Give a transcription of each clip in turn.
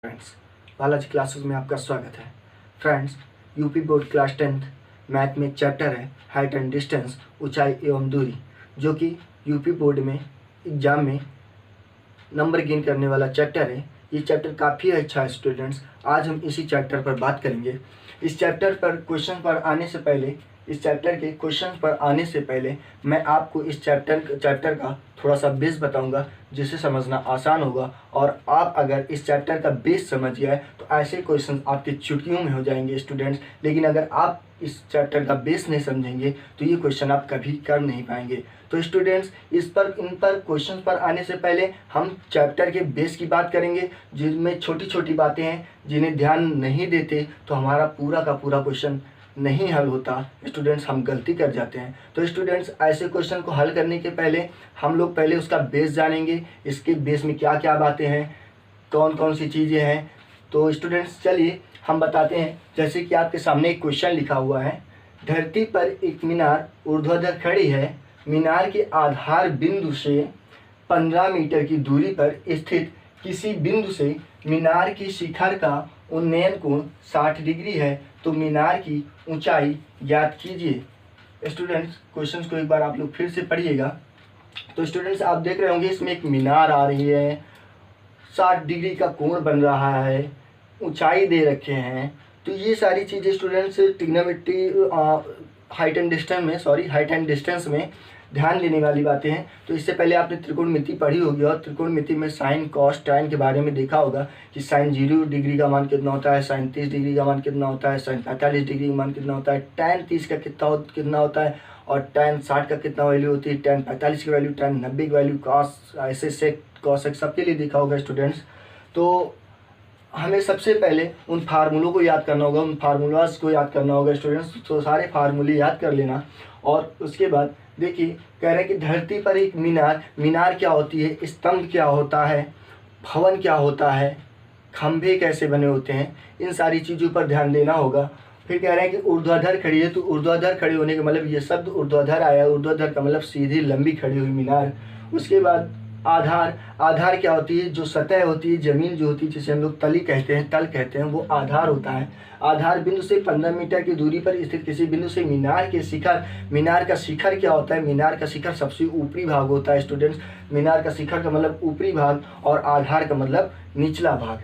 Friends, Balaji classes में आपका स्वागत है। Friends, UP board class 10th math में चैप्टर है हाइट एंड डिस्टेंस, ऊंचाई एवं दूरी, जो कि यूपी बोर्ड में एग्जाम में नंबर गेन करने वाला चैप्टर है। ये चैप्टर काफ़ी अच्छा है स्टूडेंट्स। आज हम इसी चैप्टर पर बात करेंगे। इस चैप्टर पर क्वेश्चन पर आने से पहले इस चैप्टर के क्वेश्चन पर आने से पहले मैं आपको इस चैप्टर का थोड़ा सा बेस बताऊंगा, जिसे समझना आसान होगा। और आप अगर इस चैप्टर का बेस समझ गए तो ऐसे क्वेश्चन आपके चुटकियों में हो जाएंगे स्टूडेंट्स। लेकिन अगर आप इस चैप्टर का बेस नहीं समझेंगे तो ये क्वेश्चन आप कभी कर नहीं पाएंगे। तो स्टूडेंट्स, इन पर क्वेश्चन पर आने से पहले हम चैप्टर के बेस की बात करेंगे, जिनमें छोटी छोटी बातें हैं जिन्हें ध्यान नहीं देते तो हमारा पूरा का पूरा क्वेश्चन नहीं हल होता। स्टूडेंट्स, हम गलती कर जाते हैं। तो स्टूडेंट्स, ऐसे क्वेश्चन को हल करने के पहले हम लोग पहले उसका बेस जानेंगे। इसके बेस में क्या क्या बातें हैं, कौन कौन सी चीज़ें हैं। तो स्टूडेंट्स, चलिए हम बताते हैं। जैसे कि आपके सामने एक क्वेश्चन लिखा हुआ है, धरती पर एक मीनार ऊर्ध्वाधर खड़ी है। मीनार के आधार बिंदु से 15 मीटर की दूरी पर स्थित किसी बिंदु से मीनार की शिखर का उन्नयन कोण 60 डिग्री है, तो मीनार की ऊंचाई ज्ञात कीजिए। स्टूडेंट्स, क्वेश्चन को एक बार आप लोग फिर से पढ़िएगा। तो स्टूडेंट्स, आप देख रहे होंगे इसमें एक मीनार आ रही है, 60 डिग्री का कोण बन रहा है, ऊंचाई दे रखे हैं। तो ये सारी चीज़ें students trigonometry height and distance में ध्यान देने वाली बातें हैं। तो इससे पहले आपने त्रिकोणमिति पढ़ी होगी और त्रिकोणमिति में साइन कॉस टैन के बारे में देखा होगा कि साइन 0 डिग्री का मान कितना होता है, साइन 30 डिग्री का मान कितना होता है, साइन 45 डिग्री का मान कितना होता है, टैन 30 का कितना होता है और टैन 60 का कितना वैल्यू होती है, टैन 45 की वैल्यू, टैन 90 की वैल्यू, कॉस ऐसे सेक कॉस सेक सबके लिए देखा होगा स्टूडेंट्स। तो हमें सबसे पहले उन फार्मूलों को याद करना होगा, उन फार्मूलाज को याद करना होगा स्टूडेंट्स। तो सारे फार्मूले याद कर लेना। और उसके बाद देखिए, कह रहे हैं कि धरती पर एक मीनार क्या होती है, स्तंभ क्या होता है, भवन क्या होता है, खंभे कैसे बने होते हैं, इन सारी चीज़ों पर ध्यान देना होगा। फिर कह रहे हैं कि ऊर्ध्वाधर खड़ी है, तो ऊर्ध्वाधर खड़ी होने का मतलब ये शब्द ऊर्ध्वाधर आया, ऊर्ध्वाधर का मतलब सीधी लंबी खड़ी हुई मीनार। उसके बाद आधार क्या होती है, जो सतह होती है, जमीन जो होती है, जिसे हम लोग तल कहते हैं, वो आधार होता है। आधार बिंदु से 15 मीटर की दूरी पर स्थित किसी बिंदु से मीनार का शिखर क्या होता है, मीनार का शिखर सबसे ऊपरी भाग होता है स्टूडेंट्स। मीनार का शिखर का मतलब ऊपरी भाग और आधार का मतलब निचला भाग।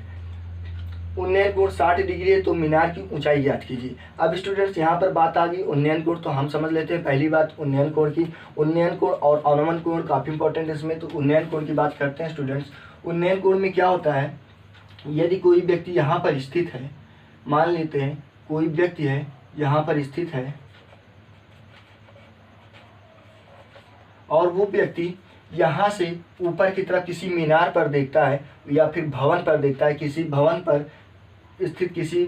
उन्नयन कोण 60 डिग्री है, तो मीनार की ऊंचाई ज्ञात कीजिए। अब स्टूडेंट्स, यहाँ पर बात आ गई उन्नयन कोण, तो हम समझ लेते हैं पहली बात उन्नयन कोण की। उन्नयन कोण और अवनमन कोण काफ़ी इंपॉर्टेंट है इसमें। तो उन्नयन कोण की बात करते हैं स्टूडेंट्स। उन्नयन कोण में क्या होता है, यदि कोई व्यक्ति यहाँ पर स्थित है, मान लेते हैं कोई व्यक्ति है यहाँ पर स्थित है और वो व्यक्ति यहाँ से ऊपर की तरफ किसी मीनार पर देखता है या फिर भवन पर देखता है, किसी भवन पर स्थित किसी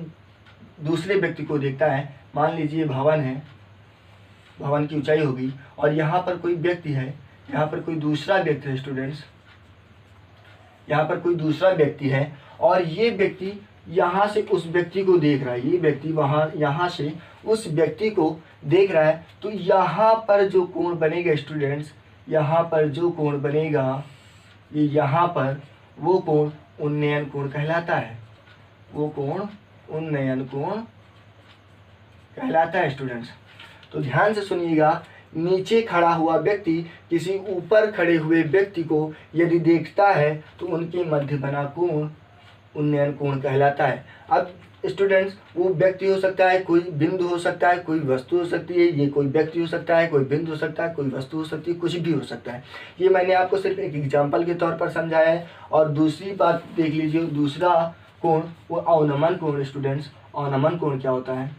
दूसरे व्यक्ति को देखता है। मान लीजिए भवन है, भवन की ऊंचाई होगी, और यहाँ पर कोई व्यक्ति है, यहाँ पर कोई दूसरा व्यक्ति है स्टूडेंट्स, यहाँ पर कोई दूसरा व्यक्ति है और ये व्यक्ति यहाँ से उस व्यक्ति को देख रहा है, ये व्यक्ति यहाँ से उस व्यक्ति को देख रहा है। तो यहाँ पर जो कोण बनेगा स्टूडेंट्स, यहाँ पर जो कोण बनेगा, ये यहाँ पर वो कोण उन्नयन कोण कहलाता है, वो कोण उन्नयन कोण कहलाता है स्टूडेंट्स। तो ध्यान से सुनिएगा, नीचे खड़ा हुआ व्यक्ति किसी ऊपर खड़े हुए व्यक्ति को यदि देखता है तो उनके मध्य बना कोण उन्नयन कोण कहलाता है। अब स्टूडेंट्स, वो व्यक्ति हो सकता है, कोई बिंदु हो सकता है, कोई वस्तु हो सकती है, ये कोई व्यक्ति हो सकता है, कोई बिंदु हो सकता है, कोई वस्तु हो सकती है, कुछ भी हो सकता है। ये मैंने आपको सिर्फ एक एग्जाम्पल के तौर पर समझाया है। और दूसरी बात देख लीजिए, दूसरा कोण वो अवनमन कोण स्टूडेंट्स। अवनमन कोण क्या होता है,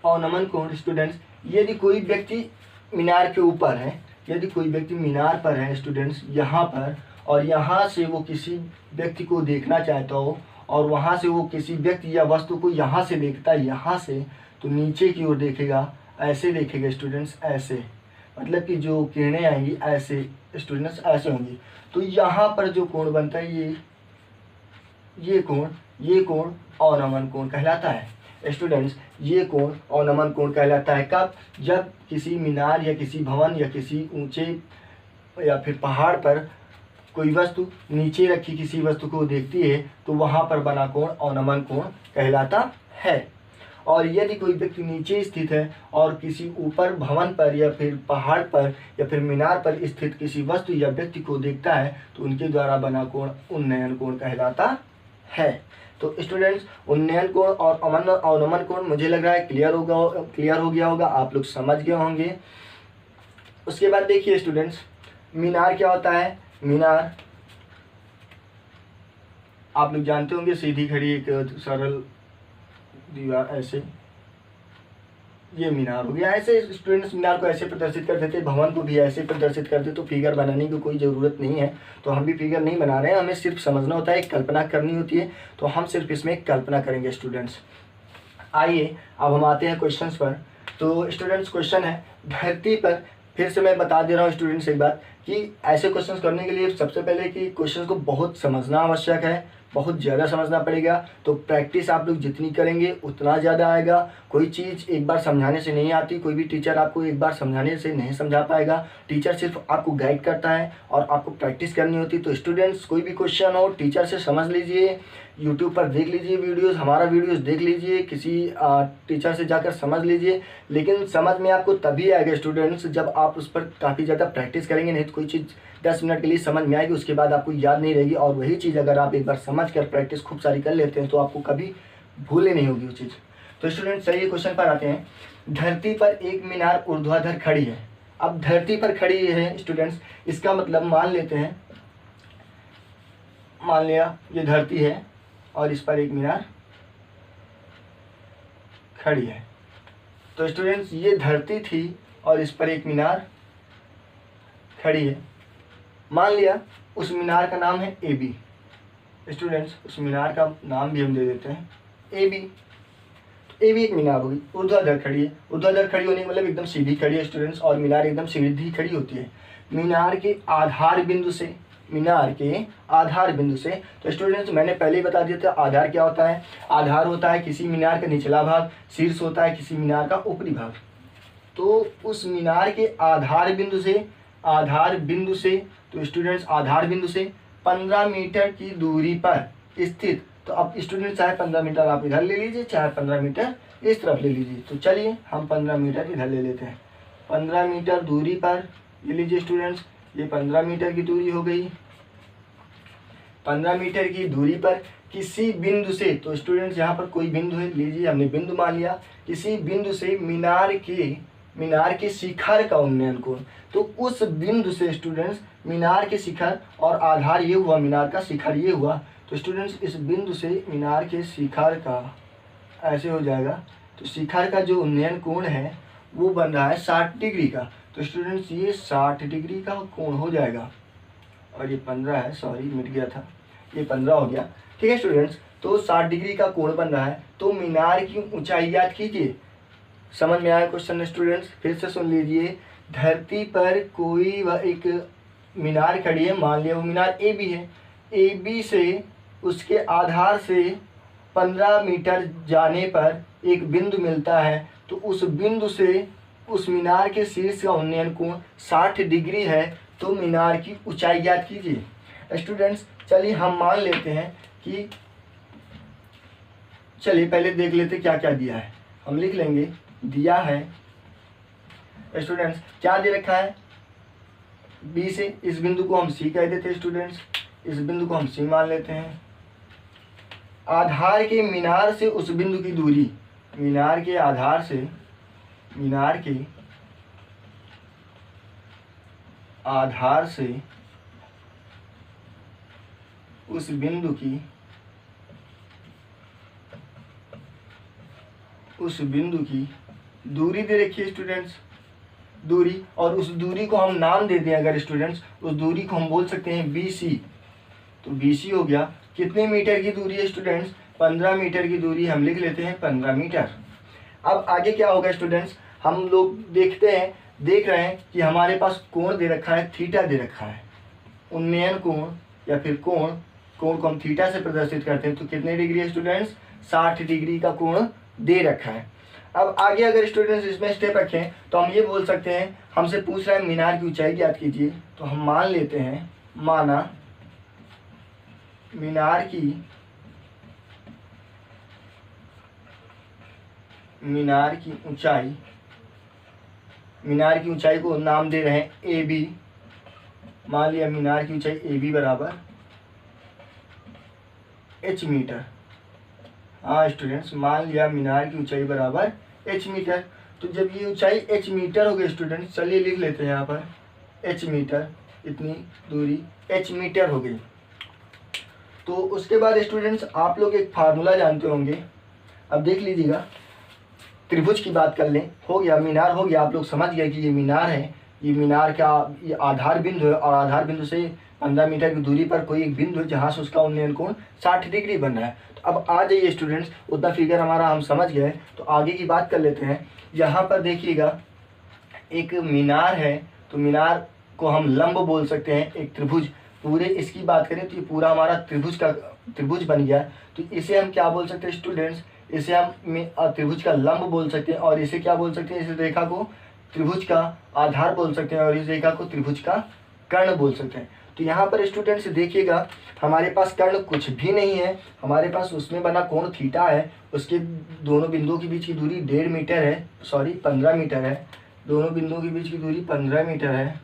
अवनमन कोण स्टूडेंट्स, यदि कोई व्यक्ति मीनार के ऊपर है, यदि कोई व्यक्ति मीनार पर है स्टूडेंट्स यहाँ पर, और यहाँ से वो किसी व्यक्ति को देखना चाहता हो और वहाँ से वो किसी व्यक्ति या वस्तु को यहाँ से देखता है, यहाँ से, तो नीचे की ओर देखेगा, ऐसे देखेगा स्टूडेंट्स, ऐसे, मतलब कि जो किरणें आएंगी ऐसे स्टूडेंट्स, ऐसे होंगी। तो यहाँ पर जो कोण बनता है ये कोण अवनमन कोण कहलाता है स्टूडेंट्स। ये कोण अवनमन कोण कहलाता है कब, जब किसी मीनार या किसी भवन या किसी ऊंचे या फिर पहाड़ पर कोई वस्तु नीचे रखी किसी वस्तु को देखती है तो वहाँ पर बना कोण अवनमन कोण कहलाता है। और यदि कोई व्यक्ति नीचे स्थित है और किसी ऊपर भवन पर या फिर पहाड़ पर या फिर मीनार पर स्थित किसी वस्तु या व्यक्ति को देखता है तो उनके द्वारा बना कोण उन्नयन कोण कहलाता है। तो स्टूडेंट्स, उन्नयन कोण और अवनमन कोण मुझे लग रहा है क्लियर हो गया होगा, आप लोग समझ गए होंगे। उसके बाद देखिए स्टूडेंट्स, मीनार क्या होता है। मीनार आप लोग जानते होंगे, सीधी खड़ी एक सरल दीवार, ऐसे ये मीनार हो गया। ऐसे स्टूडेंट्स मीनार को ऐसे प्रदर्शित करते थे, भवन को भी ऐसे प्रदर्शित करते, तो फिगर बनाने की कोई ज़रूरत नहीं है। तो हम भी फिगर नहीं बना रहे हैं, हमें सिर्फ समझना होता है, कल्पना करनी होती है, तो हम सिर्फ इसमें कल्पना करेंगे स्टूडेंट्स। आइए अब हम आते हैं क्वेश्चंस पर। तो स्टूडेंट्स क्वेश्चन है, धरती पर, फिर से मैं बता दे रहा हूँ स्टूडेंट्स एक बात कि ऐसे क्वेश्चंस करने के लिए सबसे पहले कि क्वेश्चंस को बहुत समझना आवश्यक है, बहुत ज़्यादा समझना पड़ेगा। तो प्रैक्टिस आप लोग जितनी करेंगे उतना ज़्यादा आएगा। कोई चीज़ एक बार समझाने से नहीं आती, कोई भी टीचर आपको एक बार समझाने से नहीं समझा पाएगा। टीचर सिर्फ आपको गाइड करता है और आपको प्रैक्टिस करनी होती है। तो स्टूडेंट्स, कोई भी क्वेश्चन हो टीचर से समझ लीजिए, यूट्यूब पर देख लीजिए वीडियोस, हमारा वीडियोस देख लीजिए, किसी टीचर से जाकर समझ लीजिए। लेकिन समझ में आपको तभी आएगा स्टूडेंट्स जब आप उस पर काफ़ी ज़्यादा प्रैक्टिस करेंगे। नहीं तो कोई चीज़ 10 मिनट के लिए समझ में आएगी, उसके बाद आपको याद नहीं रहेगी। और वही चीज़ अगर आप एक बार समझ कर प्रैक्टिस खूब सारी कर लेते हैं तो आपको कभी भूले नहीं होगी वो चीज़। तो स्टूडेंट्स, चलिए क्वेश्चन पर आते हैं। धरती पर एक मीनार ऊर्ध्वाधर खड़ी है। अब धरती पर खड़ी है स्टूडेंट्स, इसका मतलब मान लेते हैं, मान लिया ये धरती है और इस पर एक मीनार खड़ी है। तो स्टूडेंट्स, ये धरती थी और इस पर एक मीनार खड़ी है। मान लिया उस मीनार का नाम है ए बी। स्टूडेंट्स, उस मीनार का नाम भी हम दे देते हैं ए बी। तो ए बी एक मीनार होगी, ऊर्ध्वाधर खड़ी है। ऊर्ध्वाधर खड़ी होने का मतलब एकदम सीधी खड़ी है स्टूडेंट्स, और मीनार एकदम सीधी खड़ी होती है। मीनार के आधार बिंदु से, मीनार के आधार बिंदु से, तो स्टूडेंट्स मैंने पहले ही बता दिया था आधार क्या होता है। आधार होता है किसी मीनार का निचला भाग, शीर्ष होता है किसी मीनार का ऊपरी भाग। तो उस मीनार के आधार बिंदु से, तो स्टूडेंट्स आधार बिंदु से 15 मीटर की दूरी पर स्थित, तो अब स्टूडेंट्स चाहे 15 मीटर आप इधर ले लीजिए, चाहे 15 मीटर इस तरफ ले लीजिए। तो चलिए हम 15 मीटर इधर ले लेते हैं। 15 मीटर दूरी पर ये लीजिए स्टूडेंट्स, ये 15 मीटर की दूरी हो गई। 15 मीटर की दूरी पर किसी बिंदु से, तो स्टूडेंट्स यहाँ पर कोई बिंदु है, लीजिए हमने बिंदु मान लिया, किसी बिंदु से मीनार के शिखर का उन्नयन कोण। तो उस बिंदु से स्टूडेंट्स मीनार के शिखर, और आधार ये हुआ मीनार का, शिखर ये हुआ। तो स्टूडेंट्स इस बिंदु से मीनार के शिखर का ऐसे हो जाएगा। तो शिखर का जो उन्नयन कोण है वो बन रहा है 60 डिग्री का। तो स्टूडेंट्स ये 60 डिग्री का कोण हो जाएगा, और ये 15 है, सॉरी मिट गया था, ये 15 हो गया। ठीक है स्टूडेंट्स, तो 60 डिग्री का कोण बन रहा है। तो मीनार की ऊंचाई याद कीजिए। समझ में आया क्वेश्चन स्टूडेंट्स? फिर से सुन लीजिए। धरती पर कोई एक मीनार खड़ी है, मान लिया वो मीनार ए बी है। ए बी से उसके आधार से 15 मीटर जाने पर एक बिंदु मिलता है। तो उस बिंदु से उस मीनार के शीर्ष का उन्नयन कोण 60 डिग्री है। तो मीनार की ऊंचाई याद कीजिए स्टूडेंट्स। चलिए हम मान लेते हैं कि, चलिए पहले देख लेते क्या क्या दिया है, हम लिख लेंगे। दिया है स्टूडेंट्स, क्या दे रखा है, बी से इस बिंदु को हम सी कह देते हैं स्टूडेंट्स, इस बिंदु को हम सी मान लेते हैं। आधार के मीनार से उस बिंदु की दूरी, मीनार के आधार से, मीनार के आधार से उस बिंदु की, उस बिंदु की दूरी दे रखी है स्टूडेंट्स, दूरी। और उस दूरी को हम नाम दे दें अगर स्टूडेंट्स, उस दूरी को हम बोल सकते हैं बी सी। तो बी सी हो गया। कितने मीटर की दूरी है स्टूडेंट्स? 15 मीटर की दूरी हम लिख लेते हैं 15 मीटर। अब आगे क्या होगा स्टूडेंट्स, हम लोग देख रहे हैं कि हमारे पास कोण दे रखा है, थीटा दे रखा है। उन्नयन कोण या फिर कोण को हम थीटा से प्रदर्शित करते हैं। तो कितने डिग्री है स्टूडेंट्स? 60 डिग्री का कोण दे रखा है। अब आगे अगर स्टूडेंट्स इसमें स्टेप रखें तो हम ये बोल सकते हैं, हमसे पूछ रहा है मीनार की ऊंचाई ज्ञात कीजिए। तो हम मान लेते हैं, माना मीनार की ऊंचाई को नाम दे रहे हैं ए बी। मान लिया मीनार की ऊंचाई ए बी बराबर एच मीटर। हाँ स्टूडेंट्स, मान लिया मीनार की ऊंचाई बराबर एच मीटर। तो जब ये ऊंचाई एच मीटर हो गई स्टूडेंट्स, चलिए लिख लेते हैं यहाँ पर एच मीटर, इतनी दूरी एच मीटर हो गई। तो उसके बाद स्टूडेंट्स आप लोग एक फार्मूला जानते होंगे। अब देख लीजिएगा, त्रिभुज की बात कर लें, हो गया मीनार, हो गया, आप लोग समझ गए कि ये मीनार है। ये मीनार का ये आधार बिंदु है और आधार बिंदु से 15 मीटर की दूरी पर कोई एक बिंदु है जहाँ से उसका उन्नयन कोण 60 डिग्री बन रहा है। तो अब आ जाइए स्टूडेंट्स, उतना फिगर हमारा हम समझ गए, तो आगे की बात कर लेते हैं। यहाँ पर देखिएगा एक मीनार है, तो मीनार को हम लंब बोल सकते हैं। एक त्रिभुज, पूरे इसकी बात करें तो ये पूरा हमारा त्रिभुज बन गया। तो इसे हम क्या बोल सकते हैं स्टूडेंट्स, इसे हम त्रिभुज का लंब बोल सकते हैं, और इसे क्या बोल सकते हैं, इस रेखा को त्रिभुज का आधार बोल सकते हैं, और इस रेखा को त्रिभुज का कर्ण बोल सकते हैं। तो यहाँ पर स्टूडेंट्स देखिएगा, हमारे पास कर्ण कुछ भी नहीं है, हमारे पास उसमें बना कोण थीटा है। उसके दोनों बिंदुओं के बीच की दूरी 1.5 मीटर है, सॉरी 15 मीटर है। दोनों बिंदुओं के बीच की दूरी 15 मीटर है।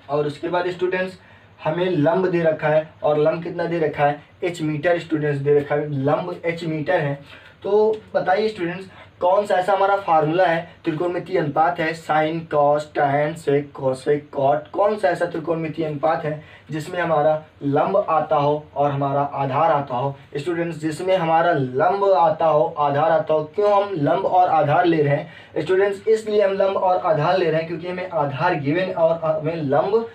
और उसके बाद स्टूडेंट्स हमें लंब दे रखा है, और लंब कितना दे रखा है, एच मीटर स्टूडेंट्स दे रखा है, लंब एच मीटर है। तो बताइए स्टूडेंट्स, कौन सा ऐसा हमारा फार्मूला है, त्रिकोणमितीय अनुपात है, sine cos tan sec cosec cot, कौन सा ऐसा त्रिकोणमितीय अनुपात है जिसमें हमारा लंब आता हो और हमारा आधार आता हो। स्टूडेंट्स जिसमें हमारा लंब आता हो, आधार आता हो, क्यों हम लंब और आधार ले रहे हैं स्टूडेंट्स, इसलिए हम लंब और आधार ले रहे हैं क्योंकि हमें आधार गिवन और हमें लंब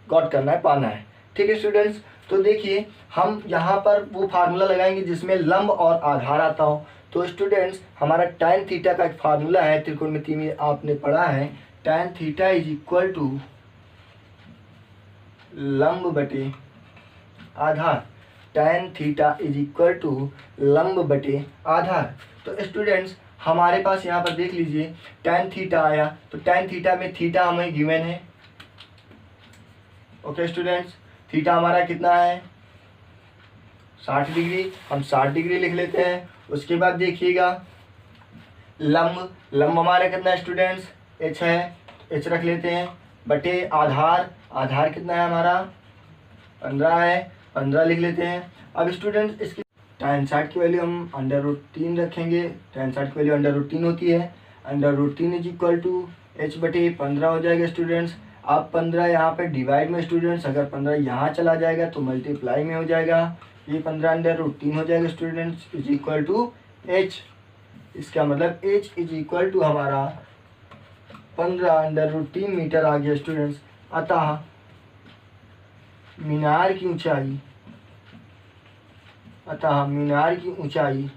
गॉट करना है, पाना है। ठीक है स्टूडेंट्स, तो देखिए हम यहाँ पर वो फार्मूला लगाएंगे जिसमें लंब और आधार आता हो। तो स्टूडेंट्स हमारा tan थीटा का एक फार्मूला है, त्रिकोणमिति में आपने पढ़ा है, tan theta is equal to लंब बटे आधार। tan theta is equal to लंब बटे आधार। तो स्टूडेंट्स हमारे पास यहाँ पर देख लीजिए tan थीटा आया, तो tan थीटा में थीटा हमें गिवन है। ओके स्टूडेंट्स, थीटा हमारा कितना है 60 डिग्री, हम 60 डिग्री लिख लेते हैं। उसके बाद देखिएगा लंब हमारा कितना है स्टूडेंट्स, एच है, एच रख लेते हैं, बटे आधार कितना है हमारा 15 है, 15 लिख लेते हैं। अब स्टूडेंट्स इसकी tan 60 की वैल्यू हम √3 रखेंगे, tan 60 की वैल्यू √3 होती है, √3 इज इक्वल टू एच बटे 15 हो जाएगा स्टूडेंट्स। अब 15 यहाँ पे डिवाइड में स्टूडेंट्स, अगर 15 यहाँ चला जाएगा तो मल्टीप्लाई में हो जाएगा, ये 15 √3 हो जाएगा students, is equal to H. इसका मतलब एच इज इक्वल टू हमारा 15 √3 मीटर आ गया स्टूडेंट्स। अतः मीनार की ऊंचाई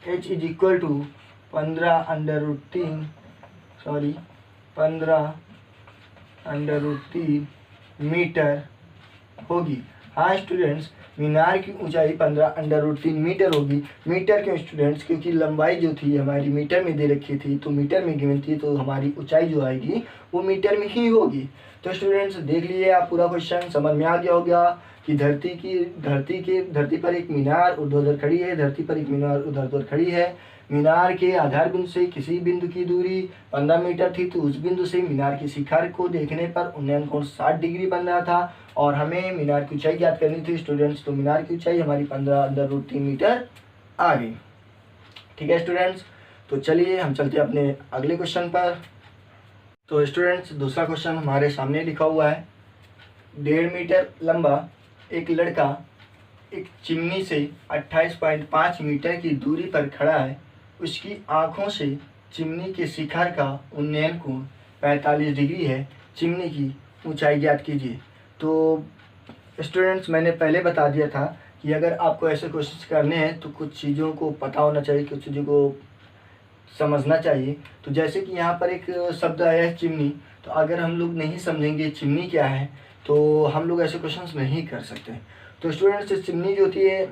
H is equal to 15 √3 metre होगी। हाँ स्टूडेंट्स, मीनार की ऊंचाई 15 √3 मीटर होगी। मीटर क्यों स्टूडेंट्स, क्योंकि लंबाई जो थी हमारी मीटर में दे रखी थी, तो मीटर में गिवन थी, तो हमारी ऊंचाई जो आएगी वो मीटर में ही होगी। तो स्टूडेंट्स देख लीजिए, आप पूरा क्वेश्चन समझ में आ गया होगा कि धरती पर एक मीनार उधर खड़ी है, धरती पर एक मीनार उधर खड़ी है। मीनार के आधार बिंदु से किसी बिंदु की दूरी 15 मीटर थी, तो उस बिंदु से मीनार की शिखर को देखने पर उन्नयन कोण 60 डिग्री बन रहा था, और हमें मीनार की ऊंचाई ज्ञात करनी थी स्टूडेंट्स। तो मीनार की ऊंचाई हमारी 15 √3 मीटर आ गई। ठीक है स्टूडेंट्स, तो चलिए हम चलते हैं अपने अगले क्वेश्चन पर। तो स्टूडेंट्स दूसरा क्वेश्चन हमारे सामने लिखा हुआ है, 1.5 मीटर लंबा एक लड़का एक चिमनी से 28.5 मीटर की दूरी पर खड़ा है। उसकी आंखों से चिमनी के शिखर का उन्नयन कोण 45 डिग्री है। चिमनी की ऊंचाई ज्ञात कीजिए। तो स्टूडेंट्स मैंने पहले बता दिया था कि अगर आपको ऐसे क्वेश्चन करने हैं तो कुछ चीज़ों को पता होना चाहिए, कुछ चीज़ों को समझना चाहिए। तो जैसे कि यहाँ पर एक शब्द आया है चिमनी, तो अगर हम लोग नहीं समझेंगे चिमनी क्या है तो हम लोग ऐसे क्वेश्चंस नहीं कर सकते। तो स्टूडेंट्स चिमनी जो होती है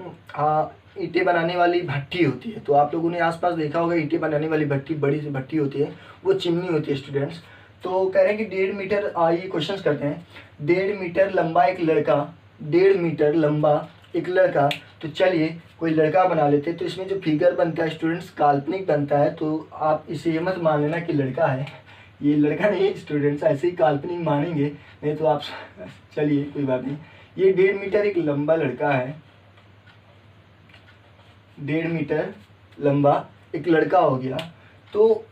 ईंटें बनाने वाली भट्टी होती है। तो आप लोगों ने आसपास देखा होगा ईंटें बनाने वाली भट्टी, बड़ी सी भट्टी होती है, वो चिमनी होती है स्टूडेंट्स। तो कह रहे हैं कि 1.5 मीटर, ये क्वेश्चन करते हैं, 1.5 मीटर लंबा एक लड़का 1.5 मीटर लंबा एक लड़का। तो चलिए कोई लड़का बना लेते हैं। तो इसमें जो फिगर बनता है स्टूडेंट्स काल्पनिक बनता है, तो आप इसे ये मत मान लेना कि लड़का है, ये लड़का नहीं है स्टूडेंट्स, ऐसे ही काल्पनिक मानेंगे, नहीं तो आप चलिए कोई बात नहीं। ये 1.5 मीटर एक लंबा लड़का है, 1.5 मीटर लंबा एक लड़का हो गया। तो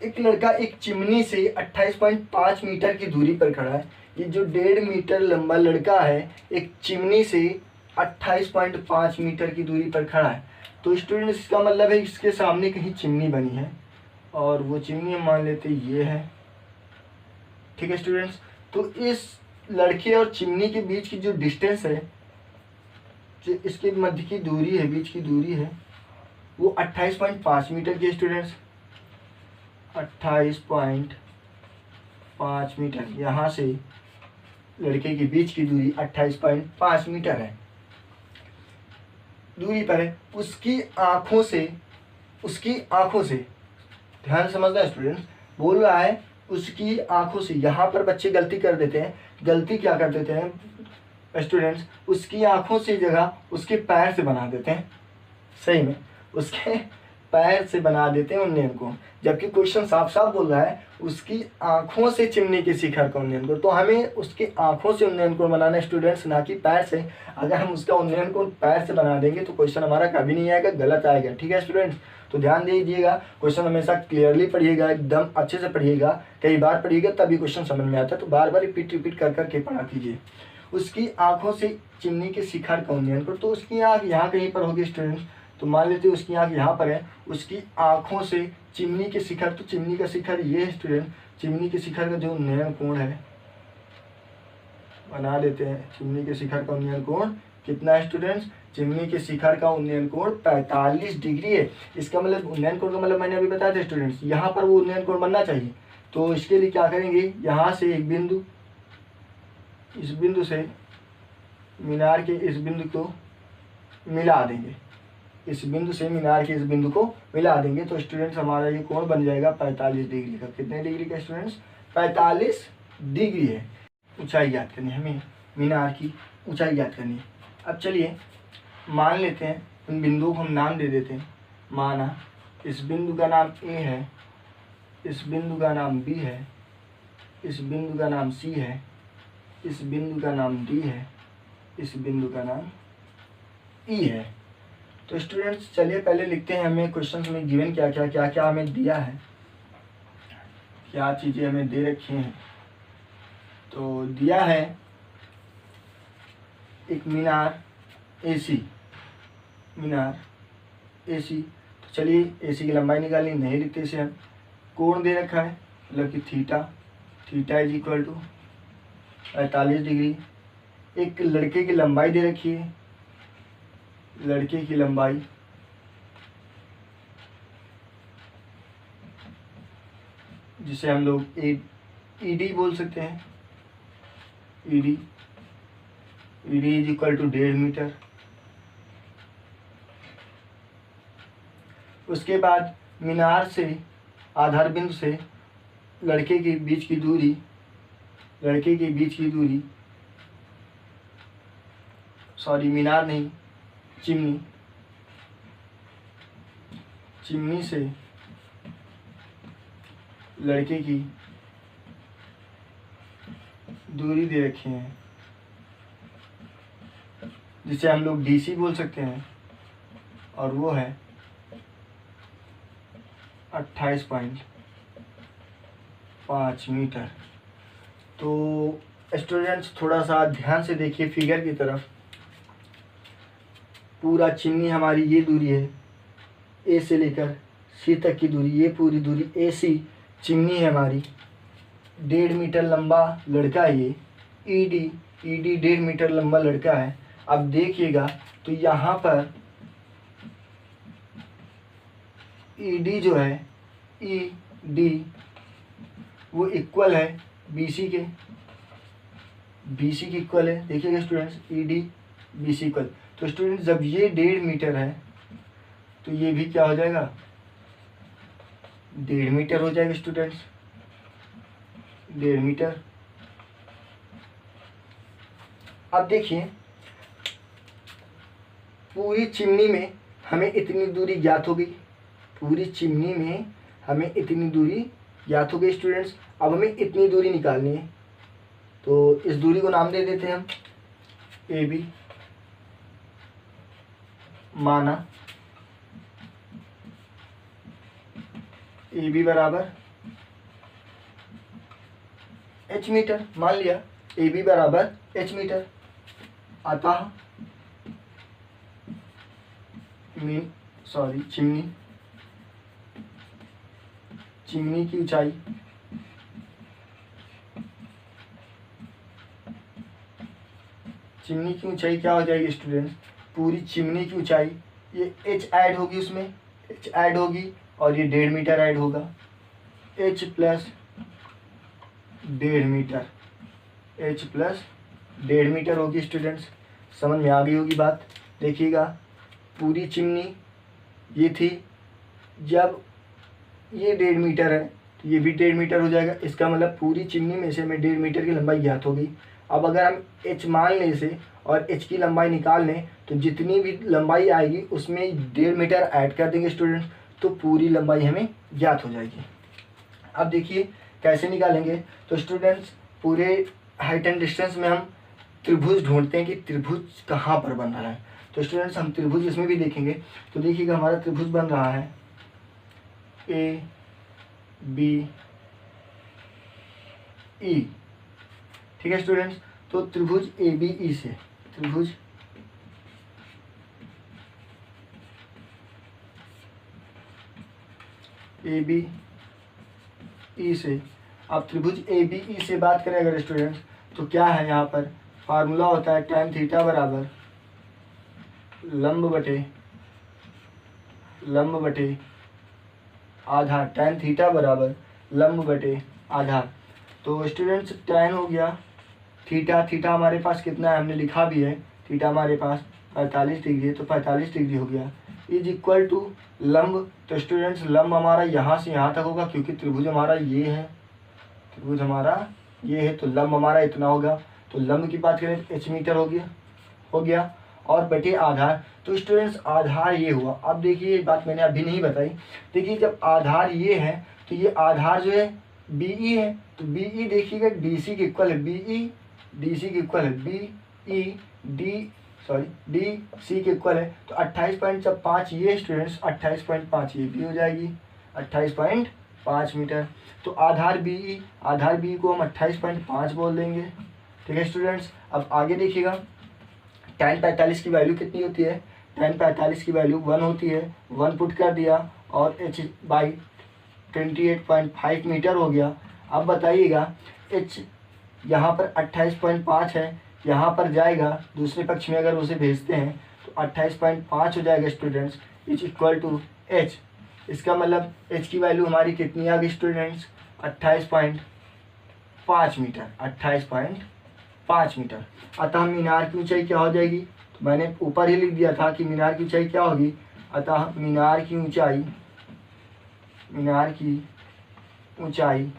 एक लड़का एक चिमनी से 28.5 मीटर की दूरी पर खड़ा है। ये जो 1.5 मीटर लंबा लड़का है एक चिमनी से 28.5 मीटर की दूरी पर खड़ा है। तो स्टूडेंट्स इसका मतलब है इसके सामने कहीं चिमनी बनी है, और वो चिमनी हम मान लेते ये है। ठीक है स्टूडेंट्स, तो इस लड़के और चिमनी के बीच की जो डिस्टेंस है, जो इसके मध्य की दूरी है, बीच की दूरी है, वो 28.5 मीटर की। स्टूडेंट्स 28.5 मीटर, यहाँ से लड़के के बीच की दूरी 28.5 मीटर है, दूरी पर है। उसकी आंखों से ध्यान समझना स्टूडेंट्स, बोल रहा है उसकी आंखों से। यहाँ पर बच्चे गलती कर देते हैं। गलती क्या कर देते हैं स्टूडेंट्स, उसकी आंखों से जगह उसके पैर से बना देते हैं। सही में उसके पैर से बना देते हैं उन्नयन कोण, जबकि क्वेश्चन साफ साफ बोल रहा है उसकी आंखों से चिमनी के शिखर का उन्नयन कोण। तो हमें उसके आंखों से उन्नयन कोण बनाना है स्टूडेंट्स, ना कि पैर से। अगर हम उसका उन्नयन कोण पैर से बना देंगे तो क्वेश्चन हमारा कभी नहीं आएगा, गलत आएगा। ठीक है स्टूडेंट्स, तो ध्यान दीजिएगा, क्वेश्चन हमेशा क्लियरली पढ़िएगा, एकदम अच्छे से पढ़िएगा, कई बार पढ़िएगा तभी क्वेश्चन समझ में आता है। तो बार बार रिपीट कर करके पढ़ा कीजिए। उसकी आंखों से चिमनी के शिखर का उन्नयन कोण, तो उसकी आँख यहाँ कहीं पर होगी स्टूडेंट्स। तो मान लेते हैं उसकी आँख यहाँ पर है, उसकी आँखों से चिमनी के शिखर, तो चिमनी का शिखर ये है स्टूडेंट। चिमनी के शिखर का जो उन्नयन कोण है बना देते हैं। चिमनी के शिखर का उन्नयन कोण कितना है स्टूडेंट्स? चिमनी के शिखर का उन्नयन कोण 45 डिग्री है। इसका मतलब उन्नयन कोण का मतलब मैंने अभी बताया था स्टूडेंट्स, यहाँ पर वो उन्नयन कोण बनना चाहिए। तो इसके लिए क्या करेंगे, यहाँ से एक बिंदु, इस बिंदु से मीनार के इस बिंदु को मिला देंगे, इस बिंदु से मीनार के इस बिंदु को मिला देंगे। तो स्टूडेंट्स हमारा ये कोण बन जाएगा 45 डिग्री का। कितने डिग्री का स्टूडेंट्स? 45 डिग्री है। ऊंचाई याद करनी है हमें, मीनार की ऊंचाई याद करनी है। अब चलिए मान लेते हैं, इन बिंदुओं को हम नाम दे देते हैं। माना इस बिंदु का नाम ए है, इस बिंदु का नाम बी है, इस बिंदु का नाम सी है, इस बिंदु का नाम डी है, इस बिंदु का नाम ई है। तो स्टूडेंट्स चलिए पहले लिखते हैं हमें क्वेश्चन में गिवन क्या क्या हमें दिया है, क्या चीज़ें हमें दे रखी हैं। तो दिया है एक मीनार एसी, मीनार एसी। तो चलिए एसी की लंबाई निकालनी, नहीं लिखते इसे हम। कोण दे रखा है, मतलब कि theta, theta is equal to 45 degree. एक लड़के की लंबाई दे रखी है, लड़के की लंबाई जिसे हम लोग ईडी बोल सकते हैं, ED, ED is equal to 1.5 metre. उसके बाद मीनार से, आधार बिंदु से लड़के के बीच की दूरी, लड़के के बीच की दूरी, सॉरी मीनार नहीं, चिमनी, चिमनी से लड़के की दूरी दे रखी है, जिसे हम लोग डीसी बोल सकते हैं, और वो है 28.5 मीटर। तो स्टूडेंट्स थोड़ा सा ध्यान से देखिए फिगर की तरफ। पूरा चिमनी हमारी ये दूरी है, ए से लेकर सी तक की दूरी, ये पूरी दूरी ए सी चिमनी है हमारी। 1.5 मीटर लंबा लड़का है ये, ईडी, ईडी 1.5 मीटर लंबा लड़का है। अब देखिएगा तो यहाँ पर ईडी जो है, ई डी, वो इक्वल है बीसी के, बीसी के इक्वल है। देखिएगा स्टूडेंट्स, ईडी बीसी इक्वल। तो स्टूडेंट्स जब ये 1.5 मीटर है तो ये भी क्या हो जाएगा, 1.5 मीटर हो जाएगा स्टूडेंट्स, 1.5 मीटर। अब देखिए पूरी चिमनी में हमें इतनी दूरी ज्ञात हो गई, पूरी चिमनी में हमें इतनी दूरी ज्ञात हो गई स्टूडेंट्स। अब हमें इतनी दूरी निकालनी है, तो इस दूरी को नाम दे देते हैं हम ए बी। माना ए बी बराबर एच मीटर, मान लिया ए बी बराबर एच मीटर। अतः चिमनी की ऊंचाई क्या हो जाएगी स्टूडेंट्स? पूरी चिमनी की ऊंचाई, ये h ऐड होगी, उसमें h ऐड होगी और ये 1.5 मीटर ऐड होगा, h plus 1.5 metre, h plus 1.5 metre होगी स्टूडेंट्स। समझ में आ गई होगी बात। देखिएगा, पूरी चिमनी ये थी, जब ये 1.5 मीटर है तो ये भी 1.5 मीटर हो जाएगा। इसका मतलब पूरी चिमनी में से हमें 1.5 मीटर की लंबाई ज्ञात हो गई। अब अगर हम h मान लें इसे और h की लंबाई निकाल लें, तो जितनी भी लंबाई आएगी उसमें 1.5 मीटर ऐड कर देंगे स्टूडेंट्स, तो पूरी लंबाई हमें ज्ञात हो जाएगी। अब देखिए कैसे निकालेंगे। तो स्टूडेंट्स, पूरे हाइट एंड डिस्टेंस में हम त्रिभुज ढूंढते हैं कि त्रिभुज कहाँ पर बन रहा है। तो स्टूडेंट्स, हम त्रिभुज इसमें भी देखेंगे। तो देखिएगा, हमारा त्रिभुज बन रहा है ए बी ई। ठीक है स्टूडेंट्स, तो त्रिभुज ए बी ई से, त्रिभुज ए बी ई से, अब त्रिभुज ए बी ई से बात करें अगर स्टूडेंट्स, तो क्या है यहाँ पर फार्मूला होता है tan थीटा बराबर लंब बटे आधार। tan थीटा बराबर लंब बटे आधार। तो स्टूडेंट्स, tan हो गया थीटा हमारे पास कितना है, हमने लिखा भी है, थीटा हमारे पास 45 डिग्री है, तो 45 डिग्री हो गया, इज इक्वल टू लंब। तो स्टूडेंट्स, लंब हमारा यहाँ से यहाँ तक होगा, क्योंकि त्रिभुज हमारा ये है, त्रिभुज हमारा ये है, तो लंब हमारा इतना होगा। तो लंब की बात करें तो h मीटर हो गया और बटे आधार। तो स्टूडेंट्स, आधार ये हुआ। अब देखिए, ये बात मैंने अभी नहीं बताई। देखिए, जब आधार ये है तो ये आधार जो है BE है, तो BE देखिएगा DC के इक्वल है, BE DC के इक्वल है, DC के इक्वल है। तो 28.5 ये स्टूडेंट्स, 28.5 ये भी हो जाएगी, 28.5 मीटर। तो आधार BE को हम 28.5 बोल देंगे। ठीक है स्टूडेंट्स, अब आगे देखिएगा, tan 45 की वैल्यू कितनी होती है? tan 45 की वैल्यू 1 होती है, 1 पुट कर दिया और h बाई 28.5 मीटर हो गया। अब बताइएगा, h यहाँ पर 28.5 है, यहाँ पर जाएगा दूसरे पक्ष में, अगर उसे भेजते हैं तो 28.5 हो जाएगा students, is equal to h। इसका मतलब h की वैल्यू हमारी कितनी आ गई स्टूडेंट्स? 28.5 metre, 28.5 metre. अतः मीनार की ऊंचाई क्या हो जाएगी? तो मैंने ऊपर ही लिख दिया था कि मीनार की ऊंचाई क्या होगी। अतः मीनार की ऊंचाई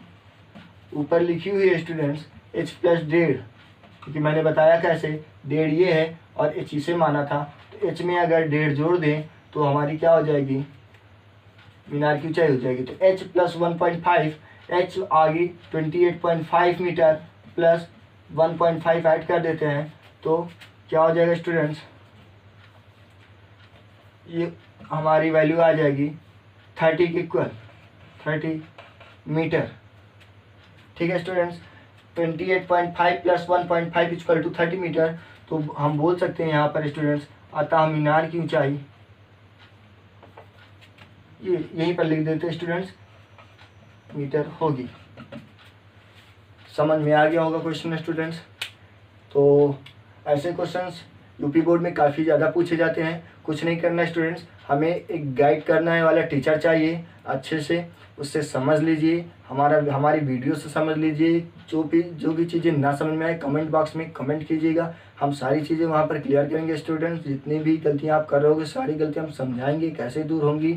ऊपर लिखी हुई है स्टूडेंट्स h प्लस 1.5, क्योंकि मैंने बताया कैसे, 1.5 ये है और h इसे माना था, तो h में अगर 1.5 जोड़ दें तो हमारी क्या हो जाएगी? मीनार की ऊंचाई हो जाएगी। तो h प्लस 1.5, h आ गई 28.5 मीटर प्लस 1.5 ऐड कर देते हैं, तो क्या हो जाएगा स्टूडेंट्स? ये हमारी वैल्यू आ जाएगी 30 के इक्वल, 30 मीटर। ठीक है students, 28.5 plus 1.5 equal to 30 metre. तो हम बोल सकते हैं यहाँ पर स्टूडेंट्स, अतः मीनार की ऊंचाई, ये यहीं पर लिख देते हैं स्टूडेंट्स, मीटर होगी। समझ में आ गया होगा क्वेश्चन स्टूडेंट्स। तो ऐसे क्वेश्चंस यूपी बोर्ड में काफ़ी ज़्यादा पूछे जाते हैं। कुछ नहीं करना स्टूडेंट्स, हमें एक गाइड करने वाला टीचर चाहिए अच्छे से, उससे समझ लीजिए, हमारी वीडियो से समझ लीजिए। जो भी चीज़ें ना समझ में आए कमेंट बॉक्स में कमेंट कीजिएगा, हम सारी चीज़ें वहाँ पर क्लियर करेंगे स्टूडेंट्स। जितनी भी गलतियाँ आप कर रहे होगे सारी गलतियाँ हम समझाएंगे कैसे दूर होंगी।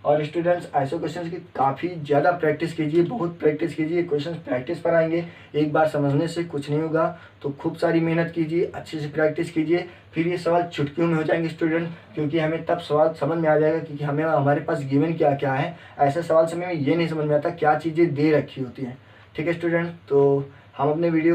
और स्टूडेंट्स ऐसे क्वेश्चंस की काफ़ी ज़्यादा प्रैक्टिस कीजिए, बहुत प्रैक्टिस कीजिए। क्वेश्चंस प्रैक्टिस पर आएंगे, एक बार समझने से कुछ नहीं होगा। तो खूब सारी मेहनत कीजिए, अच्छे से प्रैक्टिस कीजिए, फिर ये सवाल चुटकियों में हो जाएंगे स्टूडेंट, क्योंकि हमें तब सवाल समझ में आ जाएगा कि हमें हमारे पास गिवन क्या क्या है। ऐसे सवाल से हमें ये नहीं समझ में आता क्या चीज़ें दे रखी होती हैं। ठीक है स्टूडेंट, तो हम अपने वीडियो का